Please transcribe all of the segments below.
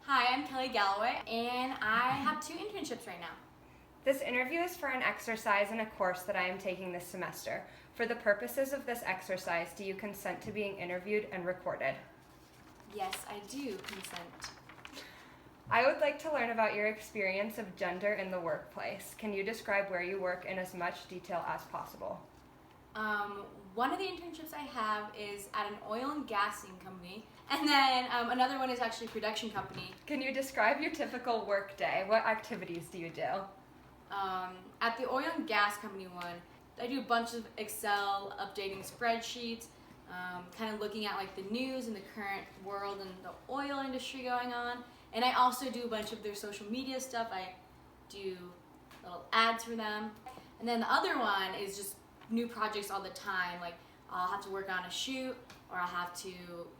Hi, I'm Kelly Galloway, and I have 2 internships right now. This interview is for an exercise in a course that I am taking this semester. For the purposes of this exercise, do you consent to being interviewed and recorded? Yes, I do consent. I would like to learn about your experience of gender in the workplace. Can you describe where you work in as much detail as possible? One of the internships I have is at an oil and gassing company, and then another one is actually a production company. Can you describe your typical work day? What activities do you do? At the oil and gas company one, I do a bunch of Excel, updating spreadsheets, kind of looking at like the news and the current world and the oil industry going on. And I also do a bunch of their social media stuff. I do little ads for them. And then the other one is just new projects all the time. Like I'll have to work on a shoot, or I'll have to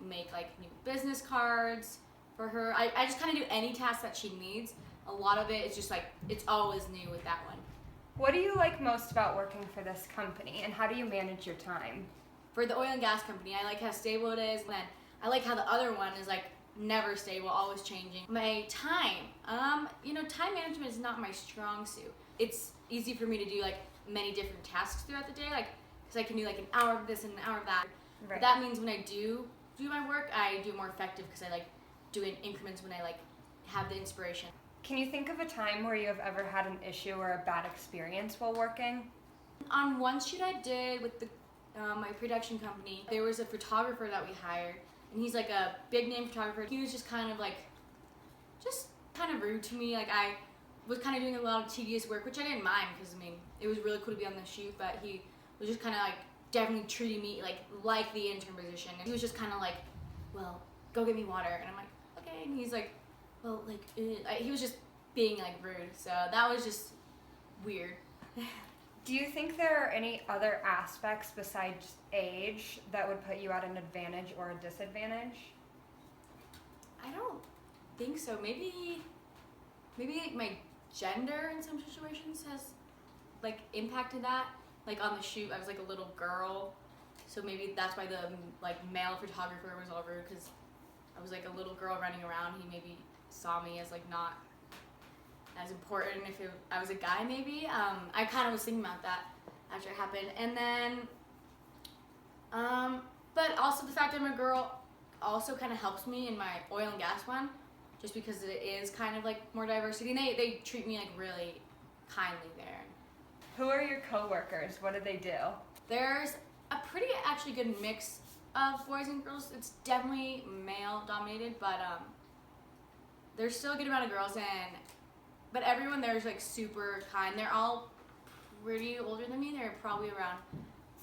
make like new business cards for her. I just kind of do any task that she needs. A lot of it is just like, it's always new with that one. What do you like most about working for this company, and how do you manage your time? For the oil and gas company, I like how stable it is, and then I like how the other one is like never stable, always changing. My time, time management is not my strong suit. It's easy for me to do like many different tasks throughout the day, like because I can do like an hour of this and an hour of that. Right. But that means when I do my work, I do it more effective because I like do it in increments when I like have the inspiration. Can you think of a time where you have ever had an issue or a bad experience while working? On one shoot I did with my production company, there was a photographer that we hired, and he's like a big name photographer. He was just kind of rude to me. Like I was kind of doing a lot of tedious work, which I didn't mind because it was really cool to be on the shoot, but he was just kind of like definitely treating me like the intern position. And he was just kind of like, well, go get me water, and I'm like, okay. And he's like, well, he was just being like rude, so that was just weird. Do you think there are any other aspects besides age that would put you at an advantage or a disadvantage? I don't think so. Maybe like my gender in some situations has like impacted that. Like on the shoot, I was like a little girl, so maybe that's why the like male photographer was all rude, because I was like a little girl running around. He maybe saw me as like not as important if I was a guy, maybe. I kind of was thinking about that after it happened. And then, but also the fact that I'm a girl also kind of helps me in my oil and gas one, just because it is kind of like more diversity. And they treat me like really kindly there. Who are your coworkers? What do they do? There's a pretty actually good mix of boys and girls. It's definitely male dominated, but there's still a good amount of girls, but everyone there is like super kind. They're all pretty older than me. They're probably around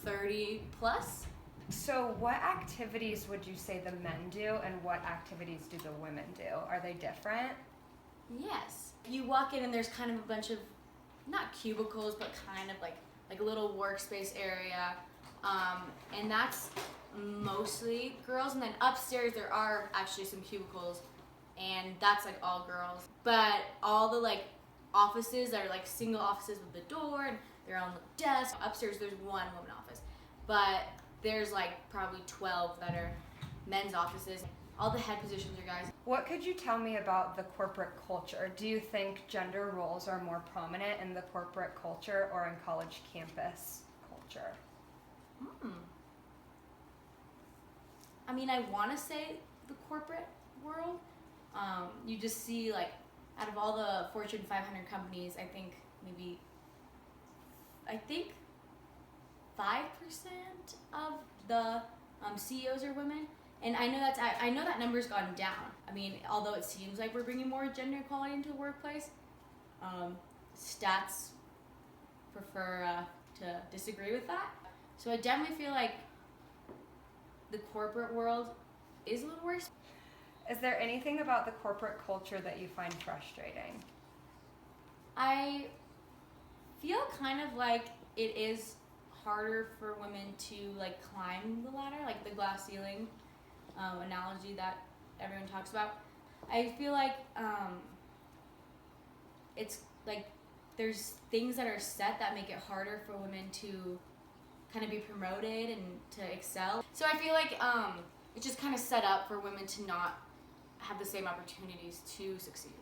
30 plus. So what activities would you say the men do, and what activities do the women do? Are they different? Yes. You walk in and there's kind of a bunch of, not cubicles, but kind of like a little workspace area. And that's mostly girls. And then upstairs there are actually some cubicles, and that's like all girls. But all the like offices that are like single offices with the door and their own desk. Upstairs there's one woman office, but there's like probably 12 that are men's offices. All the head positions are guys. What could you tell me about the corporate culture? Do you think gender roles are more prominent in the corporate culture or in college campus culture? I want to say the corporate world. You just see like out of all the Fortune 500 companies, I think 5% of the CEOs are women, and I know that number's gone down. Although it seems like we're bringing more gender equality into the workplace, stats prefer to disagree with that. So I definitely feel like the corporate world is a little worse. Is there anything about the corporate culture that you find frustrating? I feel kind of like it is harder for women to like climb the ladder, like the glass ceiling analogy that everyone talks about. I feel like it's like there's things that are set that make it harder for women to kind of be promoted and to excel. So I feel like it's just kind of set up for women to not have the same opportunities to succeed.